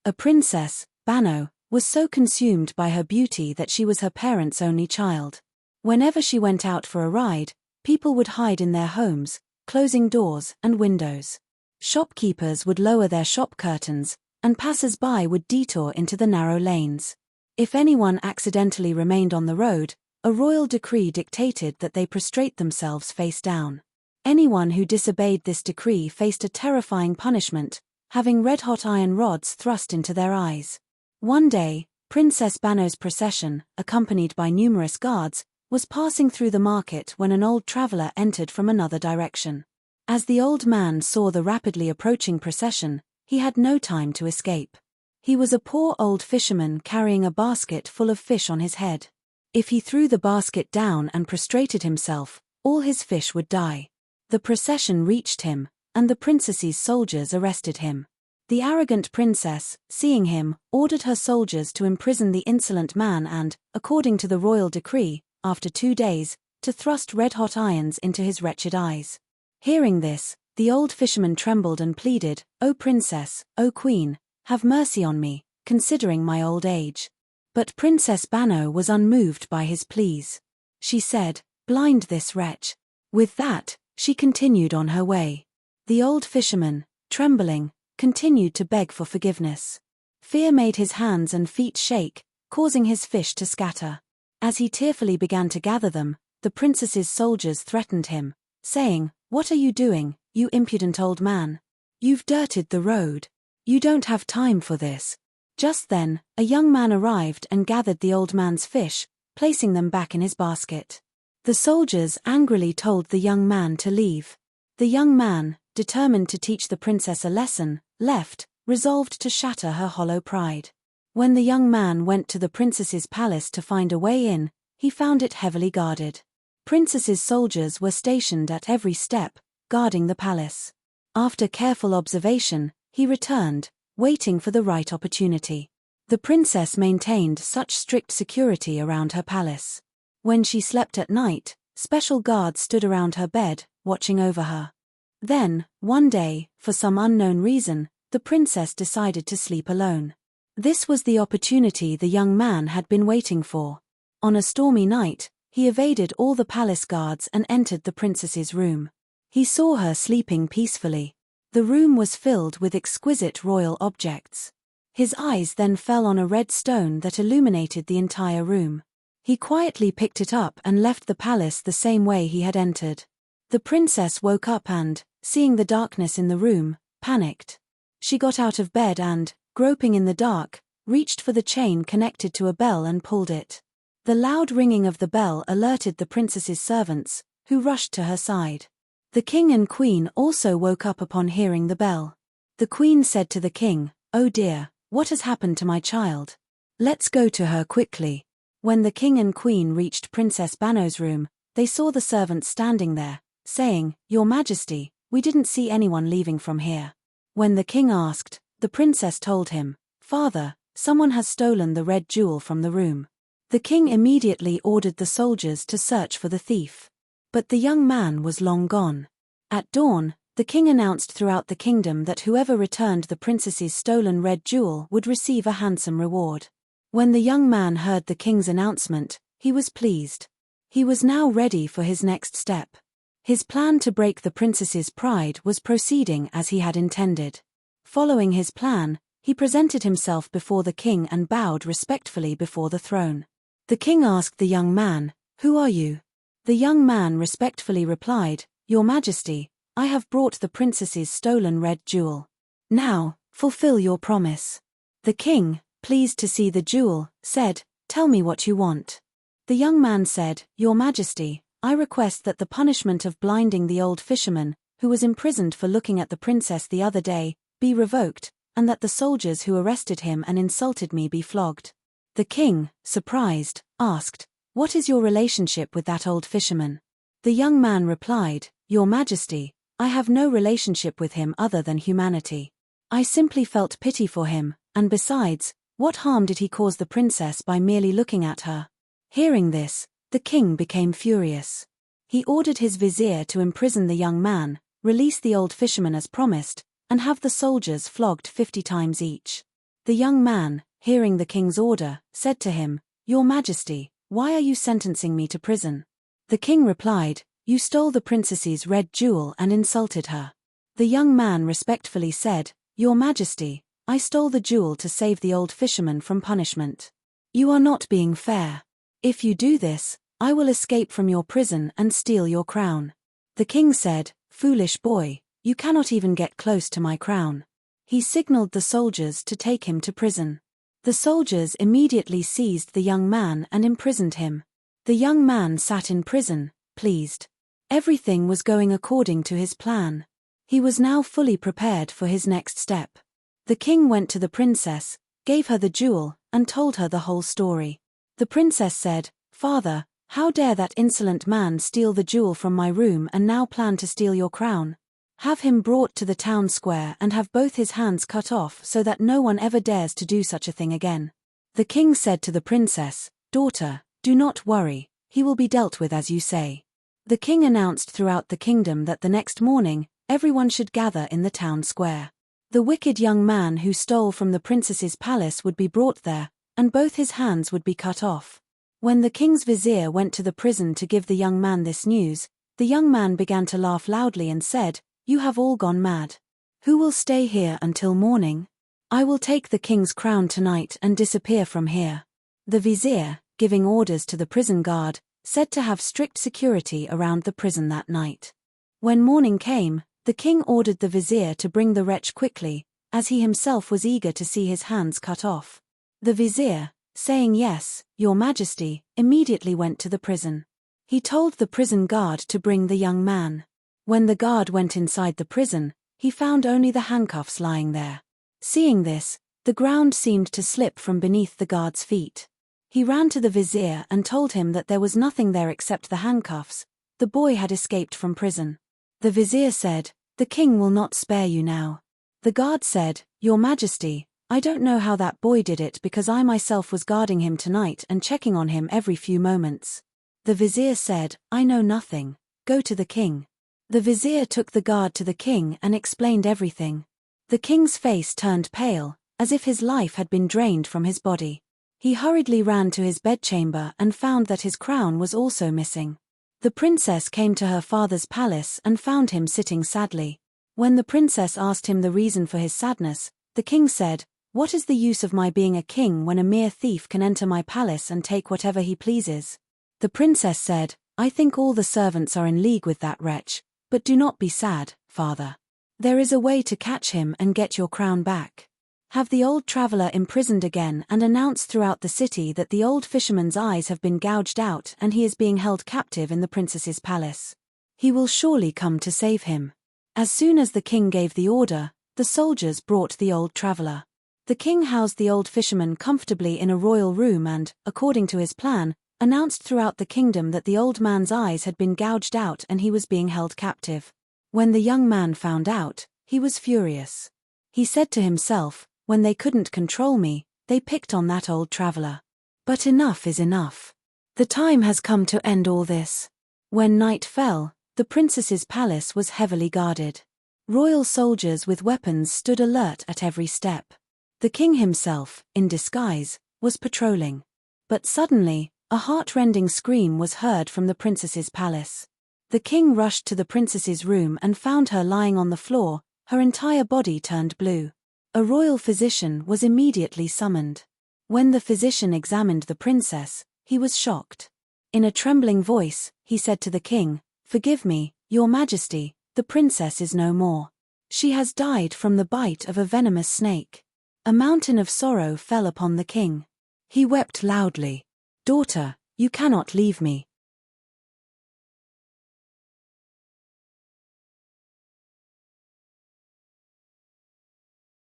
A princess, Bano, was so consumed by her beauty that she was her parents' only child. Whenever she went out for a ride, people would hide in their homes, closing doors and windows. Shopkeepers would lower their shop curtains, and passers-by would detour into the narrow lanes. If anyone accidentally remained on the road, a royal decree dictated that they prostrate themselves face down. Anyone who disobeyed this decree faced a terrifying punishment, having red-hot iron rods thrust into their eyes. One day, Princess Bano's procession, accompanied by numerous guards, was passing through the market when an old traveler entered from another direction. As the old man saw the rapidly approaching procession, he had no time to escape. He was a poor old fisherman carrying a basket full of fish on his head. If he threw the basket down and prostrated himself, all his fish would die. The procession reached him, and the princess's soldiers arrested him. The arrogant princess, seeing him, ordered her soldiers to imprison the insolent man and, according to the royal decree, after 2 days, to thrust red-hot irons into his wretched eyes. Hearing this, the old fisherman trembled and pleaded, "O princess, O queen, have mercy on me, considering my old age." But Princess Bano was unmoved by his pleas. She said, "Blind this wretch." With that, she continued on her way. The old fisherman, trembling, continued to beg for forgiveness. Fear made his hands and feet shake, causing his fish to scatter. As he tearfully began to gather them, the princess's soldiers threatened him, saying, "What are you doing, you impudent old man? You've dirtied the road. You don't have time for this." Just then, a young man arrived and gathered the old man's fish, placing them back in his basket. The soldiers angrily told the young man to leave. The young man, determined to teach the princess a lesson, left, resolved to shatter her hollow pride. When the young man went to the princess's palace to find a way in, he found it heavily guarded. Princess's soldiers were stationed at every step, guarding the palace. After careful observation, he returned, waiting for the right opportunity. The princess maintained such strict security around her palace. When she slept at night, special guards stood around her bed, watching over her. Then, one day, for some unknown reason, the princess decided to sleep alone. This was the opportunity the young man had been waiting for. On a stormy night, he evaded all the palace guards and entered the princess's room. He saw her sleeping peacefully. The room was filled with exquisite royal objects. His eyes then fell on a red stone that illuminated the entire room. He quietly picked it up and left the palace the same way he had entered. The princess woke up and, seeing the darkness in the room, panicked. She got out of bed and, groping in the dark, reached for the chain connected to a bell and pulled it. The loud ringing of the bell alerted the princess's servants, who rushed to her side. The king and queen also woke up upon hearing the bell. The queen said to the king, "Oh dear, what has happened to my child? Let's go to her quickly." When the king and queen reached Princess Bano's room, they saw the servants standing there, saying, "Your Majesty, we didn't see anyone leaving from here." When the king asked, the princess told him, "Father, someone has stolen the red jewel from the room." The king immediately ordered the soldiers to search for the thief. But the young man was long gone. At dawn, the king announced throughout the kingdom that whoever returned the princess's stolen red jewel would receive a handsome reward. When the young man heard the king's announcement, he was pleased. He was now ready for his next step. His plan to break the princess's pride was proceeding as he had intended. Following his plan, he presented himself before the king and bowed respectfully before the throne. The king asked the young man, "Who are you?" The young man respectfully replied, "Your Majesty, I have brought the princess's stolen red jewel. Now, fulfill your promise." The king, pleased to see the jewel, said, "Tell me what you want." The young man said, "Your Majesty, I request that the punishment of blinding the old fisherman, who was imprisoned for looking at the princess the other day, be revoked, and that the soldiers who arrested him and insulted me be flogged." The king, surprised, asked, "What is your relationship with that old fisherman?" The young man replied, "Your Majesty, I have no relationship with him other than humanity. I simply felt pity for him, and besides, what harm did he cause the princess by merely looking at her?" Hearing this, the king became furious. He ordered his vizier to imprison the young man, release the old fisherman as promised, and have the soldiers flogged 50 times each. The young man, hearing the king's order, said to him, "Your Majesty, why are you sentencing me to prison?" The king replied, "You stole the princess's red jewel and insulted her." The young man respectfully said, "Your Majesty, I stole the jewel to save the old fisherman from punishment. You are not being fair. If you do this, I will escape from your prison and steal your crown." The king said, "Foolish boy, you cannot even get close to my crown." He signaled the soldiers to take him to prison. The soldiers immediately seized the young man and imprisoned him. The young man sat in prison, pleased. Everything was going according to his plan. He was now fully prepared for his next step. The king went to the princess, gave her the jewel, and told her the whole story. The princess said, "Father, how dare that insolent man steal the jewel from my room and now plan to steal your crown? Have him brought to the town square and have both his hands cut off so that no one ever dares to do such a thing again." The king said to the princess, "Daughter, do not worry, he will be dealt with as you say." The king announced throughout the kingdom that the next morning, everyone should gather in the town square. The wicked young man who stole from the princess's palace would be brought there, and both his hands would be cut off. When the king's vizier went to the prison to give the young man this news, the young man began to laugh loudly and said, "You have all gone mad. Who will stay here until morning? I will take the king's crown tonight and disappear from here." The vizier, giving orders to the prison guard, said to have strict security around the prison that night. When morning came, the king ordered the vizier to bring the wretch quickly, as he himself was eager to see his hands cut off. The vizier, saying "Yes, your Majesty," immediately went to the prison. He told the prison guard to bring the young man. When the guard went inside the prison, he found only the handcuffs lying there. Seeing this, the ground seemed to slip from beneath the guard's feet. He ran to the vizier and told him that there was nothing there except the handcuffs. The boy had escaped from prison. The vizier said, "The king will not spare you now." The guard said, "Your Majesty, I don't know how that boy did it because I myself was guarding him tonight and checking on him every few moments." The vizier said, "I know nothing. Go to the king." The vizier took the guard to the king and explained everything. The king's face turned pale, as if his life had been drained from his body. He hurriedly ran to his bedchamber and found that his crown was also missing. The princess came to her father's palace and found him sitting sadly. When the princess asked him the reason for his sadness, the king said, "What is the use of my being a king when a mere thief can enter my palace and take whatever he pleases?" The princess said, "I think all the servants are in league with that wretch, but do not be sad, father. There is a way to catch him and get your crown back. Have the old traveler imprisoned again and announce throughout the city that the old fisherman's eyes have been gouged out and he is being held captive in the princess's palace. He will surely come to save him." As soon as the king gave the order, the soldiers brought the old traveler. The king housed the old fisherman comfortably in a royal room and, according to his plan, announced throughout the kingdom that the old man's eyes had been gouged out and he was being held captive. When the young man found out, he was furious. He said to himself, "When they couldn't control me, they picked on that old traveler. But enough is enough. The time has come to end all this." When night fell, the princess's palace was heavily guarded. Royal soldiers with weapons stood alert at every step. The king himself, in disguise, was patrolling. But suddenly, a heart-rending scream was heard from the princess's palace. The king rushed to the princess's room and found her lying on the floor, her entire body turned blue. A royal physician was immediately summoned. When the physician examined the princess, he was shocked. In a trembling voice, he said to the king, "Forgive me, your Majesty, the princess is no more. She has died from the bite of a venomous snake." A mountain of sorrow fell upon the king. He wept loudly. "Daughter, you cannot leave me.